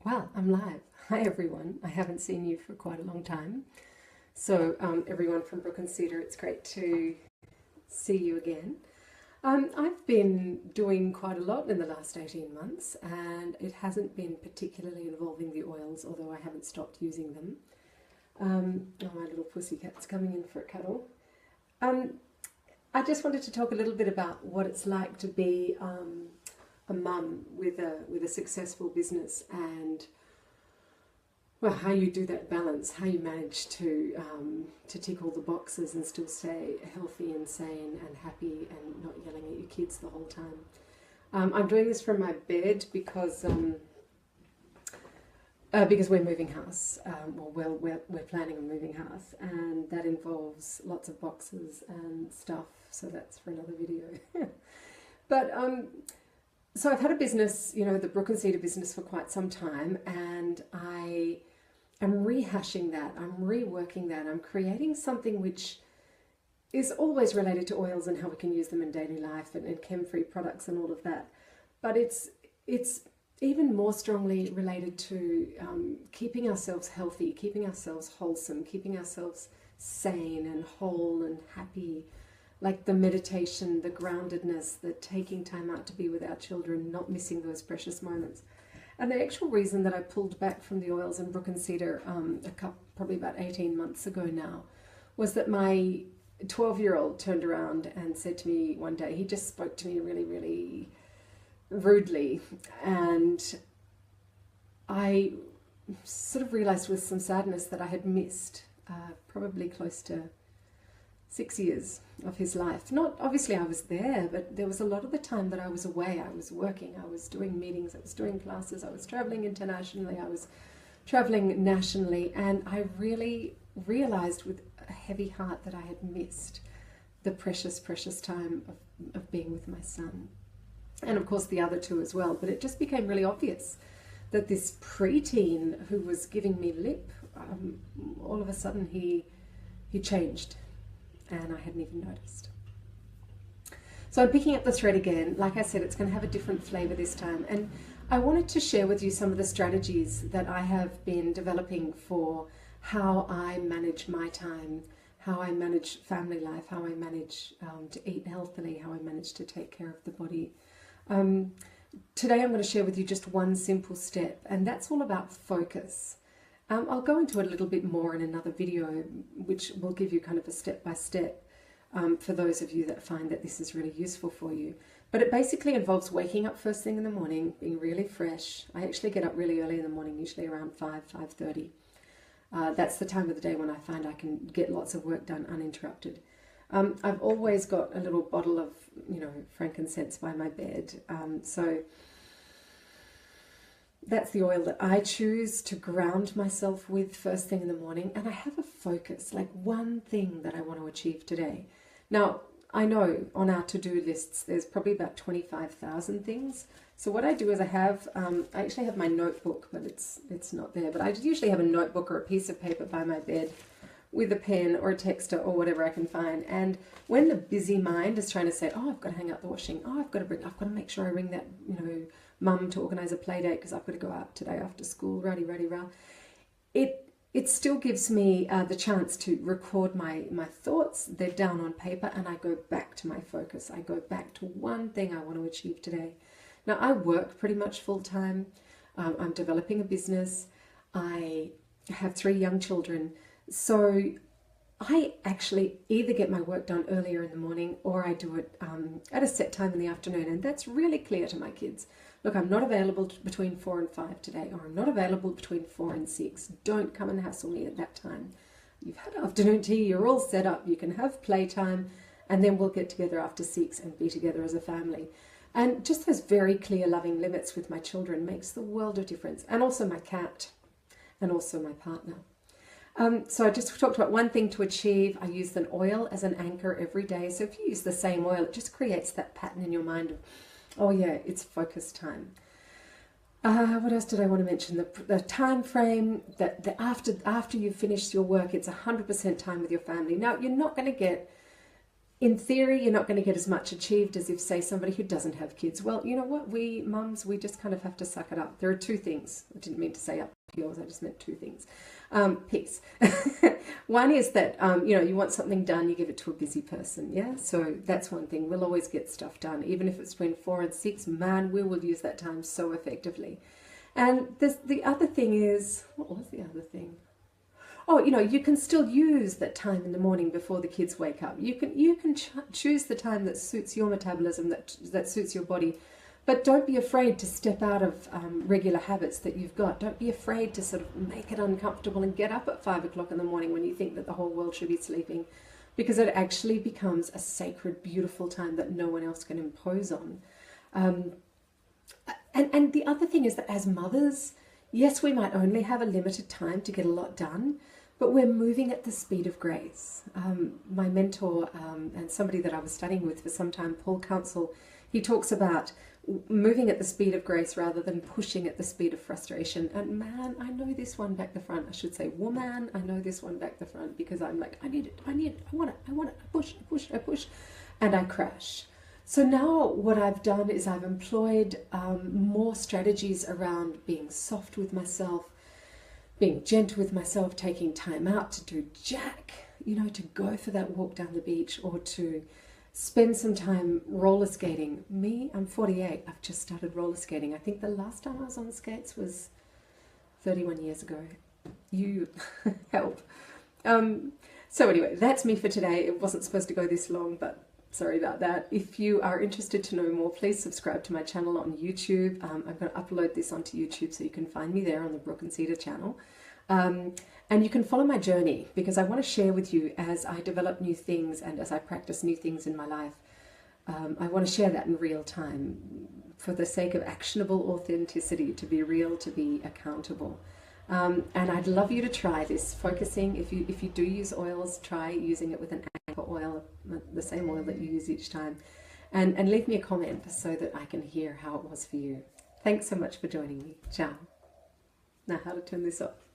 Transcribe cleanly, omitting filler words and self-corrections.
Well, I'm live. Hi, everyone. I haven't seen you for quite a long time. So, everyone from Brook and Cedar, it's great to see you again. I've been doing quite a lot in the last 18 months, and it hasn't been particularly involving the oils, although I haven't stopped using them. Oh, my little pussycat's coming in for a cuddle. I just wanted to talk a little bit about what it's like to be a mum with a successful business, and well, how you do that balance, how you manage to tick all the boxes and still stay healthy and sane and happy and not yelling at your kids the whole time. I'm doing this from my bed because we're moving house. We're planning on moving house, and that involves lots of boxes and stuff. So that's for another video. But so I've had a business, the Brook and Cedar business, for quite some time, and I am rehashing that. I'm reworking that. I'm creating something which is always related to oils and how we can use them in daily life and chem-free products and all of that. But it's even more strongly related to keeping ourselves healthy, keeping ourselves wholesome, keeping ourselves sane and whole and happy. Like the meditation, the groundedness, the taking time out to be with our children, not missing those precious moments. And the actual reason that I pulled back from the oils in Brook and Cedar probably about 18 months ago now, was that my 12-year-old turned around and said to me one day, he just spoke to me really, really rudely, and I sort of realized with some sadness that I had missed probably close to 6 years of his life. Not obviously I was there, but there was a lot of the time that I was away. I was working, I was doing meetings, I was doing classes, I was traveling internationally, I was traveling nationally, and I really realized with a heavy heart that I had missed the precious, precious time of being with my son. And of course the other two as well. But it just became really obvious that this preteen who was giving me lip, all of a sudden he changed. And I hadn't even noticed. So I'm picking up the thread again. Like I said, it's going to have a different flavor this time. And I wanted to share with you some of the strategies that I have been developing for how I manage my time, how I manage family life, how I manage to eat healthily, how I manage to take care of the body. Today I'm going to share with you just one simple step, and that's all about focus. I'll go into it a little bit more in another video, which will give you kind of a step-by-step for those of you that find that this is really useful for you. But it basically involves waking up first thing in the morning, being really fresh. I actually get up really early in the morning, usually around 5:30. That's the time of the day when I find I can get lots of work done uninterrupted. I've always got a little bottle of, frankincense by my bed. So that's the oil that I choose to ground myself with first thing in the morning. And I have a focus, like one thing that I want to achieve today. Now, I know on our to-do lists, there's probably about 25,000 things. So what I do is I actually have my notebook, but it's not there. But I usually have a notebook or a piece of paper by my bed with a pen or a texter or whatever I can find. And when the busy mind is trying to say, oh, I've got to hang out the washing. Oh, I've got to make sure I ring that, mum to organise a play date because I've got to go out today after school, rah. It still gives me the chance to record my thoughts. They're down on paper, and I go back to my focus. I go back to one thing I want to achieve today. Now, I work pretty much full-time. I'm developing a business. I have 3 young children. So I actually either get my work done earlier in the morning or I do it at a set time in the afternoon. And that's really clear to my kids. Look, I'm not available between 4 and 5 today, or I'm not available between 4 and 6. Don't come and hassle me at that time. You've had afternoon tea, you're all set up, you can have playtime, and then we'll get together after 6 and be together as a family. And just those very clear, loving limits with my children makes the world of difference. And also my cat, and also my partner. So I just talked about one thing to achieve. I use an oil as an anchor every day. So if you use the same oil, it just creates that pattern in your mind of, oh yeah, it's focus time. What else did I want to mention? The time frame, that after you've finished your work, it's 100% time with your family. Now, you're not going to get in theory, you're not going to get as much achieved as if, say, somebody who doesn't have kids. Well, you know what? We mums, we just kind of have to suck it up. There are two things. I didn't mean to say up yours. I just meant two things. Peace. One is that, you want something done, you give it to a busy person. Yeah. So that's one thing. We'll always get stuff done. Even if it's between 4 and 6, man, we will use that time so effectively. And the other thing is, what was the other thing? Oh, you can still use that time in the morning before the kids wake up. You can choose the time that suits your metabolism, that suits your body. But don't be afraid to step out of regular habits that you've got. Don't be afraid to sort of make it uncomfortable and get up at 5 o'clock in the morning when you think that the whole world should be sleeping, because it actually becomes a sacred, beautiful time that no one else can impose on. And the other thing is that as mothers, yes, we might only have a limited time to get a lot done, but we're moving at the speed of grace. My mentor and somebody that I was studying with for some time, Paul Counsel, he talks about moving at the speed of grace rather than pushing at the speed of frustration. And man, I know this one back the front. I should say woman, I know this one back the front, because I'm like, I need it, I want it, I push, and I crash. So now what I've done is I've employed more strategies around being soft with myself, being gentle with myself, taking time out to do jack, to go for that walk down the beach, or to spend some time roller skating. Me, I'm 48. I've just started roller skating. I think the last time I was on skates was 31 years ago. You help. So anyway, that's me for today. It wasn't supposed to go this long, but sorry about that. If you are interested to know more, please subscribe to my channel on YouTube. I'm going to upload this onto YouTube, so you can find me there on the Brook and Cedar channel. And you can follow my journey, because I want to share with you as I develop new things and as I practice new things in my life. I want to share that in real time for the sake of actionable authenticity, to be real, to be accountable. And I'd love you to try this, focusing. If you do use oils, try using it with an anchor oil, the same oil that you use each time, and leave me a comment so that I can hear how it was for you. Thanks so much for joining me. Ciao. Now, how to turn this off.